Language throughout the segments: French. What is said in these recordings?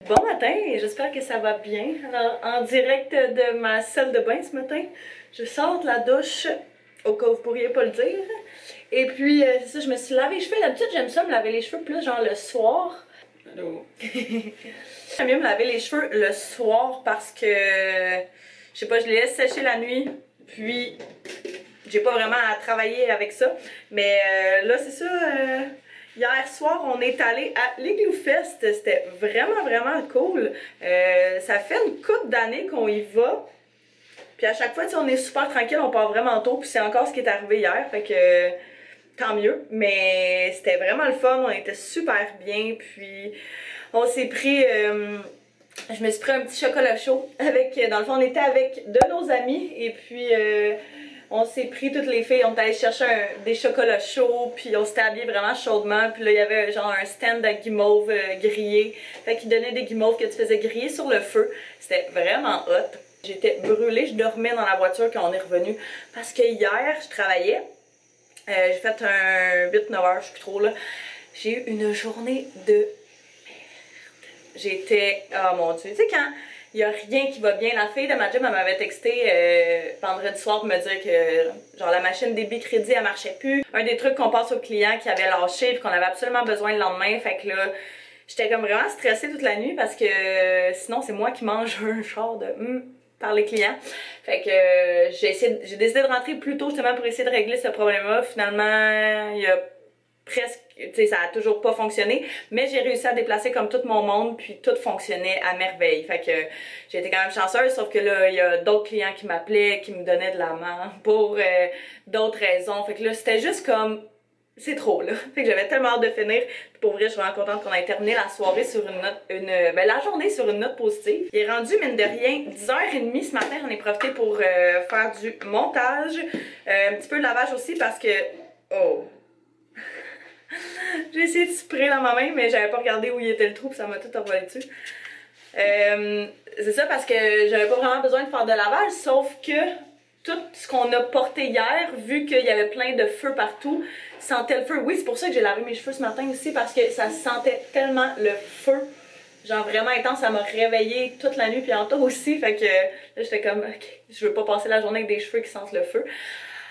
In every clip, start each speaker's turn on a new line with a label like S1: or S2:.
S1: Bon matin, et j'espère que ça va bien. Alors, en direct de ma salle de bain ce matin, je sors de la douche, au cas où vous pourriez pas le dire. Et puis, c'est ça, je me suis lavé les cheveux. D'habitude, j'aime ça me laver les cheveux plus genre le soir. Allô? J'aime mieux me laver les cheveux le soir parce que, je sais pas, je les laisse sécher la nuit, puis j'ai pas vraiment à travailler avec ça. Mais là, c'est ça. Hier soir, on est allé à l'Igloo Fest. C'était vraiment cool. Ça fait une couple d'années qu'on y va. Puis à chaque fois, on est super tranquille, on part vraiment tôt. Puis c'est encore ce qui est arrivé hier. Fait que tant mieux. Mais c'était vraiment le fun. On était super bien. Puis on s'est pris... je me suis pris un petit chocolat chaud. Dans le fond, on était avec de nos amis. Et puis... on s'est pris toutes les filles, on est allé chercher des chocolats chauds, puis on s'était habillés vraiment chaudement. Puis là, il y avait genre un stand de guimauve grillé. Fait qu'ils donnaient des guimauves que tu faisais griller sur le feu. C'était vraiment hot. J'étais brûlée, je dormais dans la voiture quand on est revenu. Parce que hier, je travaillais. J'ai fait un 8-9 heures, je sais plus trop là. J'ai eu une journée de merde. J'étais... Oh mon Dieu, tu sais quand... Il n'y a rien qui va bien. La fille de ma job, elle m'avait texté vendredi soir pour me dire que genre la machine débit crédit, elle marchait plus. Un des trucs qu'on passe aux clients qui avait lâché et qu'on avait absolument besoin le lendemain. Fait que là, j'étais comme vraiment stressée toute la nuit parce que sinon c'est moi qui mange un genre de par les clients. Fait que j'ai décidé de rentrer plus tôt justement pour essayer de régler ce problème-là. Finalement, il y a presque, tu sais, ça a toujours pas fonctionné, mais j'ai réussi à déplacer comme tout mon monde, puis tout fonctionnait à merveille. Fait que j'ai été quand même chanceuse, sauf que là, il y a d'autres clients qui m'appelaient, qui me donnaient de la main pour d'autres raisons. Fait que là, c'était juste comme, c'est trop là. Fait que j'avais tellement hâte de finir. Puis pour vrai, je suis vraiment contente qu'on ait terminé la soirée sur une note, la journée sur une note positive. Il est rendu, mine de rien, 10h30 ce matin. J'en ai profité pour faire du montage. Un petit peu de lavage aussi parce que, oh... J'ai essayé de sprayer dans ma main, mais j'avais pas regardé où il était le trou, puis ça m'a tout envolé dessus. C'est ça parce que j'avais pas vraiment besoin de faire de lavage, sauf que tout ce qu'on a porté hier, vu qu'il y avait plein de feu partout, sentait le feu. Oui, c'est pour ça que j'ai lavé mes cheveux ce matin aussi, parce que ça sentait tellement le feu. Genre vraiment intense, ça m'a réveillée toute la nuit, puis en tôt aussi, fait que là j'étais comme, ok, je veux pas passer la journée avec des cheveux qui sentent le feu.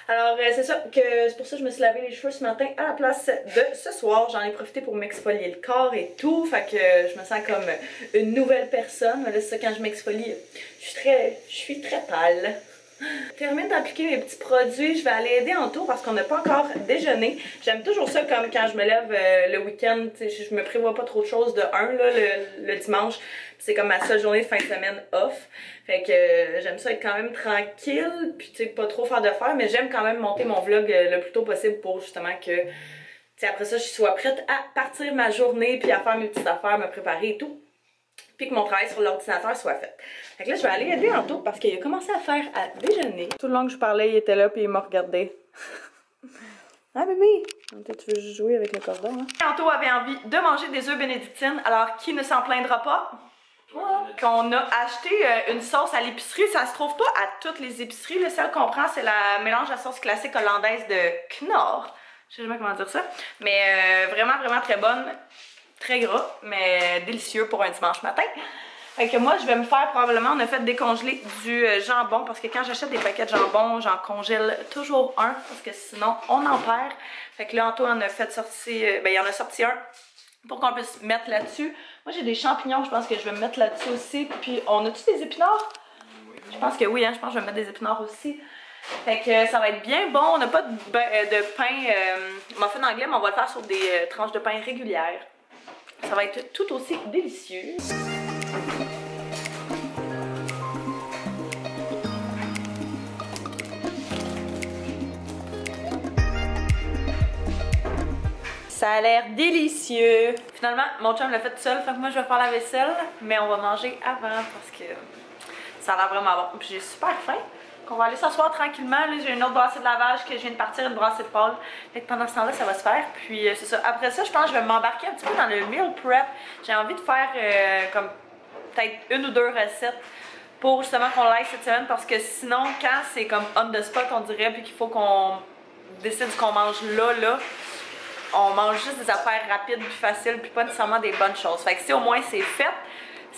S1: Alors c'est ça, c'est pour ça que je me suis lavé les cheveux ce matin à la place de ce soir. J'en ai profité pour m'exfolier le corps et tout, fait que je me sens comme une nouvelle personne. Là, c'est ça, quand je m'exfolie, je suis très pâle. Je termine d'appliquer mes petits produits, je vais aller aider en tour parce qu'on n'a pas encore déjeuné. J'aime toujours ça comme quand je me lève le week-end, je me prévois pas trop de choses de là, le dimanche. C'est comme ma seule journée de fin de semaine off. Fait que j'aime ça être quand même tranquille, puis tu sais, pas trop faire de faire, mais j'aime quand même monter mon vlog le plus tôt possible pour justement que, tu sais, après ça, je sois prête à partir ma journée, puis à faire mes petites affaires, me préparer et tout. Puis que mon travail sur l'ordinateur soit fait. Fait que là, je vais aller aider Anto parce qu'il a commencé à faire à déjeuner. Tout le long que je parlais, il était là puis il m'a regardé. Ah bébé! Tu veux jouer avec le cordon, hein? Anto avait envie de manger des œufs bénédictines, alors qui ne s'en plaindra pas? On a acheté une sauce à l'épicerie, ça se trouve pas à toutes les épiceries. Le seul qu'on prend, c'est la mélange à sauce classique hollandaise de Knorr. Je sais jamais comment dire ça. Mais vraiment très bonne. Très gras, mais délicieux pour un dimanche matin. Fait que moi, je vais me faire probablement, on a fait décongeler du jambon, parce que quand j'achète des paquets de jambon, j'en congèle toujours un, parce que sinon, on en perd. Fait que là, Antoine en a fait sortir, il en a sorti un, pour qu'on puisse mettre là-dessus. Moi, j'ai des champignons, je pense que je vais me mettre là-dessus aussi. Puis, on a-tu des épinards? Je pense que oui, hein, je pense que je vais mettre des épinards aussi. Fait que ça va être bien bon. On n'a pas de pain muffin anglais, mais on va le faire sur des tranches de pain régulières. Ça va être tout aussi délicieux. Ça a l'air délicieux. Finalement, mon chum l'a fait tout seul, fait que moi je vais faire la vaisselle, mais on va manger avant parce que ça a l'air vraiment bon. Puis j'ai super faim. On va aller s'asseoir tranquillement. Là, j'ai une autre brassée de lavage que je viens de partir, une brassée de pâle. Fait que pendant ce temps-là, ça va se faire. Puis c'est ça. Après ça, je pense que je vais m'embarquer un petit peu dans le meal prep. J'ai envie de faire comme peut-être une ou deux recettes pour justement qu'on l'aille cette semaine. Parce que sinon, quand c'est comme on the spot, on dirait, puis qu'il faut qu'on décide ce qu'on mange là, on mange juste des affaires rapides puis faciles, puis pas nécessairement des bonnes choses. Fait que si au moins c'est fait,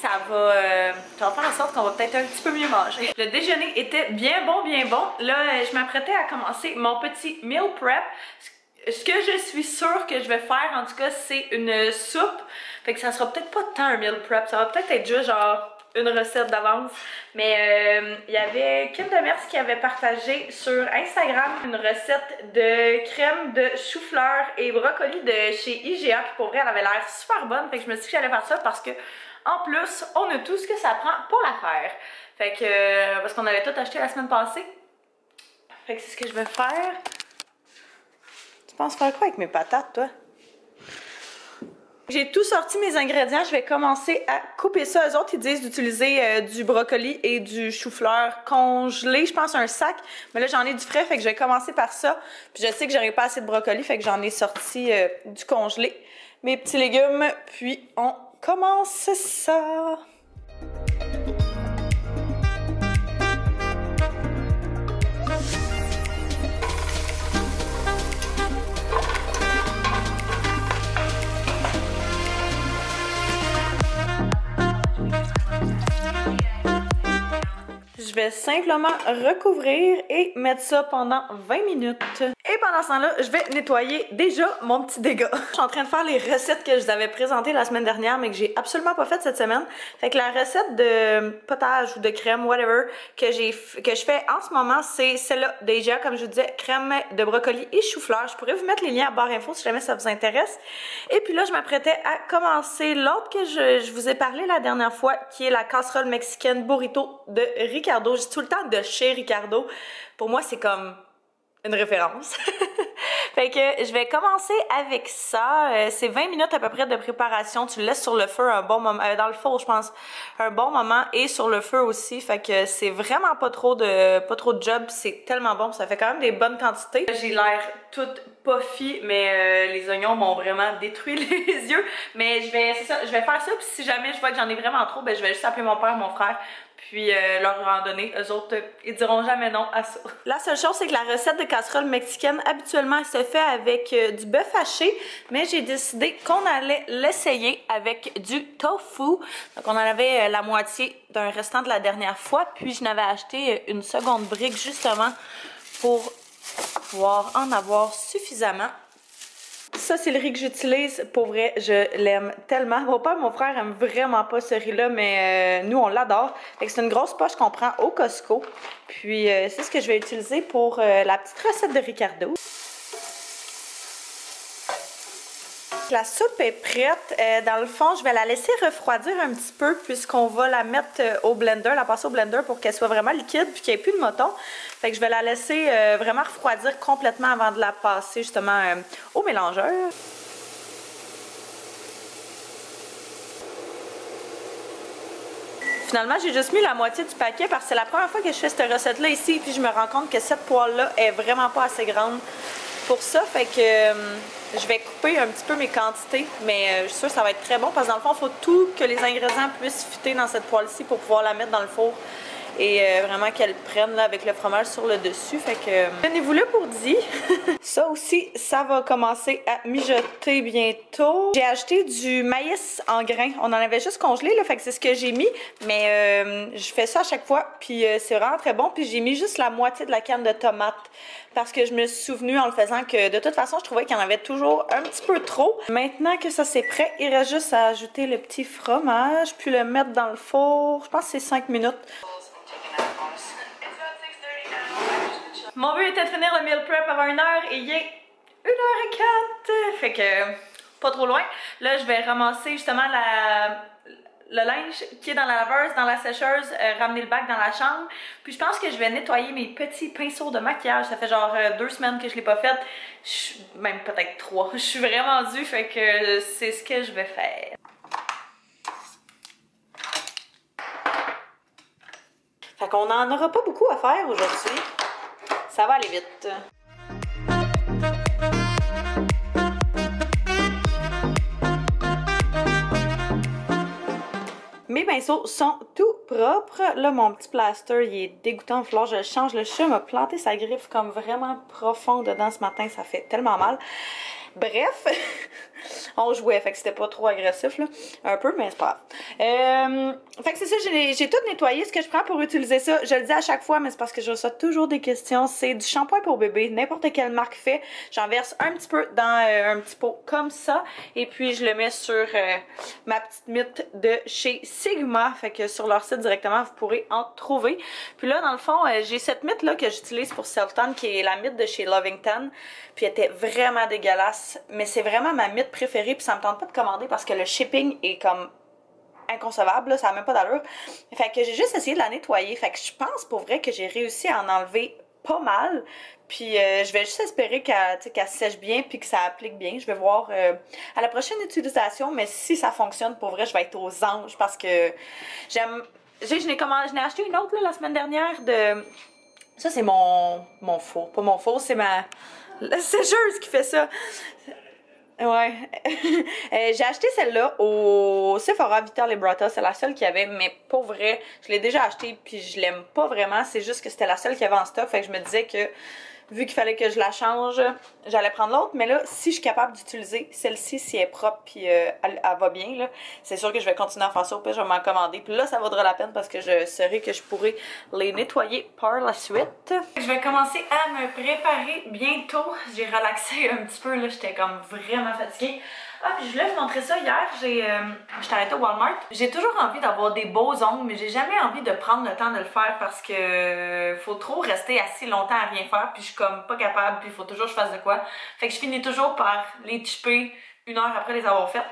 S1: ça va faire en sorte qu'on va peut-être un petit peu mieux manger. Le déjeuner était bien bon, bien bon. Là, je m'apprêtais à commencer mon petit meal prep. Ce que je suis sûre que je vais faire, en tout cas, c'est une soupe. Fait que ça sera peut-être pas tant un meal prep, ça va peut-être être juste genre une recette d'avance. Mais il y avait Kim Demers qui avait partagé sur Instagram une recette de crème de chou-fleur et brocoli de chez IGA. Puis pour vrai, elle avait l'air super bonne. Fait que je me suis dit que j'allais faire ça parce que en plus, on a tout ce que ça prend pour la faire. Fait que, parce qu'on avait tout acheté la semaine passée. Fait que c'est ce que je vais faire. Tu penses faire quoi avec mes patates, toi? J'ai tout sorti mes ingrédients, je vais commencer à couper ça. Eux autres, ils disent d'utiliser du brocoli et du chou-fleur congelé, je pense un sac. Mais là, j'en ai du frais, fait que je vais commencer par ça. Puis je sais que j'aurai pas assez de brocoli, fait que j'en ai sorti du congelé. Mes petits légumes, puis on commence ça. Je vais simplement recouvrir et mettre ça pendant 20 minutes. Et pendant ce temps-là, je vais nettoyer déjà mon petit dégât. Je suis en train de faire les recettes que je vous avais présentées la semaine dernière, mais que j'ai absolument pas faites cette semaine. Fait que la recette de potage ou de crème, whatever, que je fais en ce moment, c'est celle-là déjà, comme je vous disais, crème de brocoli et chou-fleur. Je pourrais vous mettre les liens en barre info si jamais ça vous intéresse. Et puis là, je m'apprêtais à commencer l'autre que je vous ai parlé la dernière fois, qui est la casserole mexicaine burrito de Ricardo. Je dis tout le temps de chez Ricardo. Pour moi, c'est comme une référence. Fait que je vais commencer avec ça. C'est 20 minutes à peu près de préparation. Tu le laisses sur le feu un bon moment, dans le four, je pense, un bon moment, et sur le feu aussi. Fait que c'est vraiment pas trop de job. C'est tellement bon. Ça fait quand même des bonnes quantités. J'ai l'air toute puffy, mais les oignons m'ont vraiment détruit les yeux. Mais je vais faire ça. Puis si jamais je vois que j'en ai vraiment trop, ben je vais juste appeler mon père, mon frère, puis leur en donner. Eux autres, ils diront jamais non à ça. La seule chose, c'est que la recette de casserole mexicaine, habituellement, elle se fait avec du bœuf haché, mais j'ai décidé qu'on allait l'essayer avec du tofu. Donc, on en avait la moitié d'un restant de la dernière fois, puis je n'avais acheté une seconde brique, justement, pour pouvoir en avoir suffisamment. Ça, c'est le riz que j'utilise. Pour vrai, je l'aime tellement. Mon père et mon frère aiment vraiment pas ce riz-là, mais nous, on l'adore. C'est une grosse poche qu'on prend au Costco. Puis, c'est ce que je vais utiliser pour la petite recette de Ricardo. La soupe est prête. Dans le fond, je vais la laisser refroidir un petit peu puisqu'on va la mettre au blender, la passer au blender pour qu'elle soit vraiment liquide puis qu'il n'y ait plus de mouton. Fait que je vais la laisser vraiment refroidir complètement avant de la passer justement au mélangeur. Finalement, j'ai juste mis la moitié du paquet parce que c'est la première fois que je fais cette recette-là ici puis je me rends compte que cette poêle-là est vraiment pas assez grande pour ça. Fait que je vais couper un petit peu mes quantités, mais je suis sûre que ça va être très bon parce que dans le fond, il faut tout que les ingrédients puissent fitter dans cette poêle-ci pour pouvoir la mettre dans le four et vraiment qu'elle prenne là, avec le fromage sur le dessus. Fait que tenez-vous-le pour dit. Ça aussi, ça va commencer à mijoter bientôt. J'ai acheté du maïs en grains. On en avait juste congelé, là, fait que c'est ce que j'ai mis. Mais je fais ça à chaque fois, puis c'est vraiment très bon. Puis j'ai mis juste la moitié de la canne de tomates parce que je me suis souvenue en le faisant que de toute façon, je trouvais qu'il y en avait toujours un petit peu trop. Maintenant que ça c'est prêt, il reste juste à ajouter le petit fromage, puis le mettre dans le four. Je pense que c'est 5 minutes. Mon but était de finir le meal prep avant 1h et il est 1h04. Fait que pas trop loin. Là, je vais ramasser justement le linge qui est dans la laveuse, dans la sécheuse, ramener le bac dans la chambre. Puis je pense que je vais nettoyer mes petits pinceaux de maquillage. Ça fait genre 2 semaines que je l'ai pas fait. Même peut-être 3. Je suis vraiment due, fait que c'est ce que je vais faire. Fait qu'on n'en aura pas beaucoup à faire aujourd'hui. Ça va aller vite. Mes pinceaux sont tout propres. Là, mon petit plaster, il est dégoûtant. Il va falloir que je le change. Le chat m'a planté sa griffe comme vraiment profond dedans ce matin. Ça fait tellement mal. Bref, On jouait, fait que c'était pas trop agressif, là. Un peu, mais c'est pas grave. Fait que c'est ça, j'ai tout nettoyé. Ce que je prends pour utiliser ça, je le dis à chaque fois, mais c'est parce que je reçois toujours des questions. C'est du shampoing pour bébé, n'importe quelle marque fait. J'en verse un petit peu dans un petit pot comme ça. Et puis, je le mets sur ma petite mythe de chez Sigma. Fait que sur leur site directement, vous pourrez en trouver. Puis là, dans le fond, j'ai cette mythe-là que j'utilise pour self-tan, qui est la mythe de chez Lovington. Puis elle était vraiment dégueulasse. Mais c'est vraiment ma mythe préférée. Puis ça me tente pas de commander parce que le shipping est comme inconcevable, là, ça n'a même pas d'allure. Fait que j'ai juste essayé de la nettoyer. Fait que je pense pour vrai que j'ai réussi à en enlever pas mal. Puis je vais juste espérer qu'elle sèche bien puis que ça applique bien. Je vais voir à la prochaine utilisation, mais si ça fonctionne pour vrai, je vais être aux anges parce que j'aime. Je n'ai acheté une autre là, la semaine dernière de. Ça, c'est mon four. Pas mon four, c'est la sécheuse qui fait ça. Ouais. J'ai acheté celle-là au Sephora Vita Liberata. C'est la seule qu'il y avait, mais pour vrai, je l'ai déjà achetée puis je l'aime pas vraiment. C'est juste que c'était la seule qu'il y avait en stock. Fait que je me disais que vu qu'il fallait que je la change, j'allais prendre l'autre. Mais là, si je suis capable d'utiliser celle-ci, si elle est propre puis elle va bien, là, c'est sûr que je vais continuer à faire ça. Au pire, je vais m'en commander. Puis là, ça vaudra la peine parce que je saurai que je pourrai les nettoyer par la suite. Je vais commencer à me préparer bientôt. J'ai relaxé un petit peu, là. J'étais comme vraiment fatiguée. Ah, puis je voulais vous montrer ça hier. J'étais arrêtée au Walmart. J'ai toujours envie d'avoir des beaux ongles, mais j'ai jamais envie de prendre le temps de le faire parce que faut trop rester assis longtemps à rien faire, puis je suis comme pas capable, puis il faut toujours que je fasse de quoi. Fait que je finis toujours par les chipper 1 heure après les avoir faites.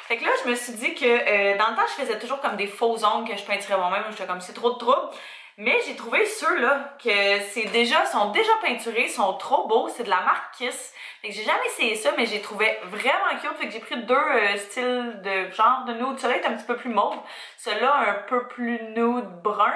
S1: Fait que là, je me suis dit que dans le temps, je faisais toujours comme des faux ongles que je peinturais moi-même. J'étais comme, c'est trop de trouble. Mais j'ai trouvé ceux-là que sont déjà peinturés, sont trop beaux. C'est de la marque Kiss. Fait que j'ai jamais essayé ça, mais j'ai trouvé vraiment cute. Fait que j'ai pris 2 styles de genre de nude. Celui-là est un petit peu plus mauve. Celui-là un peu plus nude brun.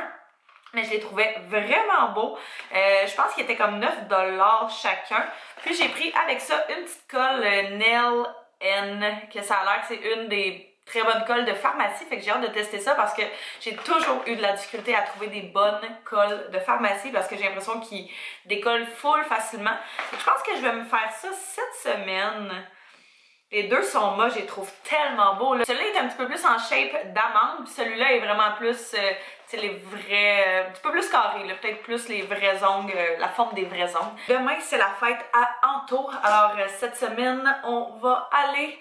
S1: Mais je les trouvais vraiment beaux. Je pense qu'ils étaient comme 9 $ chacun. Puis j'ai pris avec ça une petite colle Nail N, que ça a l'air que c'est une des très bonnes colles de pharmacie. Fait que j'ai hâte de tester ça parce que j'ai toujours eu de la difficulté à trouver des bonnes colles de pharmacie parce que j'ai l'impression qu'ils décollent full facilement. Donc, je pense que je vais me faire ça cette semaine. Les deux sont moches, je les trouve tellement beaux. Celui-là est un petit peu plus en shape d'amande, puis celui-là est vraiment plus, les vrais, un petit peu plus carré, peut-être plus les vrais ongles, la forme des vrais ongles. Demain, c'est la fête à Anto, alors cette semaine, on va aller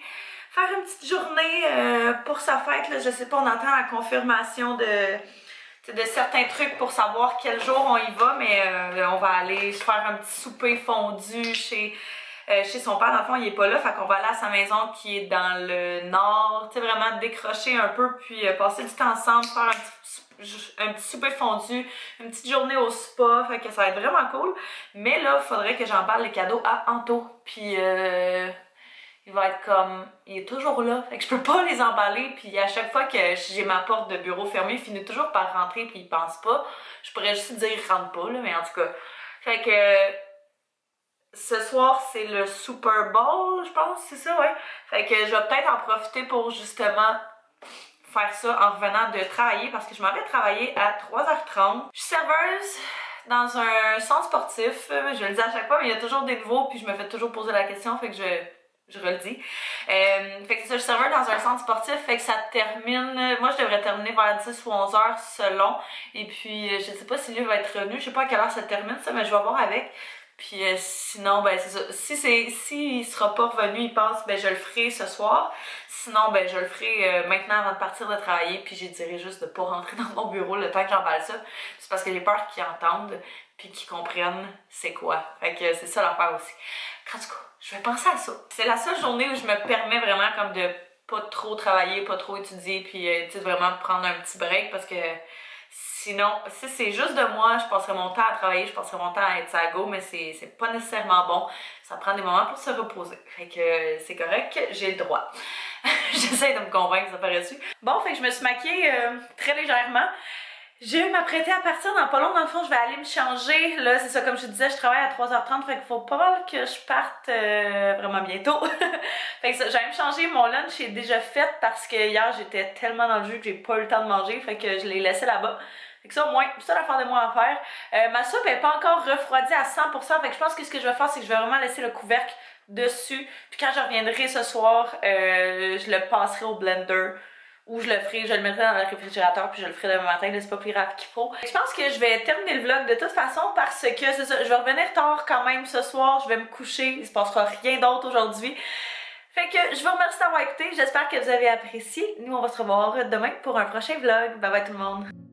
S1: faire une petite journée pour sa fête. Là. Je sais pas, on attend la confirmation de certains trucs pour savoir quel jour on y va, mais on va aller se faire un petit souper fondu chez son père. Dans le fond, il est pas là, fait qu'on va aller à sa maison qui est dans le nord, tu sais, vraiment décrocher un peu, puis passer du temps ensemble, faire un petit souper fondu, une petite journée au spa, fait que ça va être vraiment cool. Mais là, il faudrait que j'emballe les cadeaux à Anto, puis il va être comme, il est toujours là, fait que je peux pas les emballer, puis à chaque fois que j'ai ma porte de bureau fermée, il finit toujours par rentrer, puis il pense pas. Je pourrais juste dire il rentre pas, là, mais en tout cas, fait que ce soir, c'est le Super Bowl, je pense, c'est ça, ouais. Fait que je vais peut-être en profiter pour justement faire ça en revenant de travailler parce que je m'en vais travailler à 3h30. Je suis serveuse dans un centre sportif, je le dis à chaque fois, mais il y a toujours des nouveaux, puis je me fais toujours poser la question, fait que je redis. Fait que c'est ça, je suis serveur dans un centre sportif, fait que ça termine, moi je devrais terminer vers 10 ou 11 heures selon, et puis je sais pas si lui va être revenu, je sais pas à quelle heure ça termine ça, mais je vais voir avec. Puis sinon, ben c'est ça. Si il sera pas revenu, il pense, ben je le ferai ce soir. Sinon, ben je le ferai maintenant avant de partir de travailler. Puis j'ai dirais juste de pas rentrer dans mon bureau le temps que j'emballe ça. C'est parce que j'ai peur qu'ils entendent puis qu'ils comprennent c'est quoi. Fait que c'est ça l'affaire aussi. En tout cas, je vais penser à ça. C'est la seule journée où je me permets vraiment comme de pas trop travailler, pas trop étudier, puis tu sais, vraiment prendre un petit break parce que sinon, si c'est juste de moi, je passerai mon temps à travailler, je passerai mon temps à être à go, mais c'est pas nécessairement bon. Ça prend des moments pour se reposer. Fait que c'est correct, j'ai le droit. J'essaie de me convaincre, ça paraît dessus. Bon, fait que je me suis maquillée très légèrement. Je vais m'apprêter à partir dans pas long. Dans le fond, je vais aller me changer. Là, c'est ça, comme je te disais, je travaille à 3h30. Fait qu'il faut pas mal que je parte vraiment bientôt. Fait que ça, j'allais me changer. Mon lunch est déjà fait parce que hier, j'étais tellement dans le jus que j'ai pas eu le temps de manger. Fait que je l'ai laissé là-bas. Fait que ça, au moins, c'est ça l'affaire de moi à faire. Ma soupe est pas encore refroidie à 100%. Fait que je pense que ce que je vais faire, c'est que je vais vraiment laisser le couvercle dessus. Puis quand je reviendrai ce soir, je le passerai au blender. Ou je le ferai, je le mettrai dans le réfrigérateur puis je le ferai demain matin, c'est pas plus grave qu'il faut. Je pense que je vais terminer le vlog de toute façon parce que c'est ça, je vais revenir tard quand même ce soir, je vais me coucher, il se passera rien d'autre aujourd'hui. Fait que je vous remercie d'avoir écouté, j'espère que vous avez apprécié. Nous on va se revoir demain pour un prochain vlog. Bye bye tout le monde!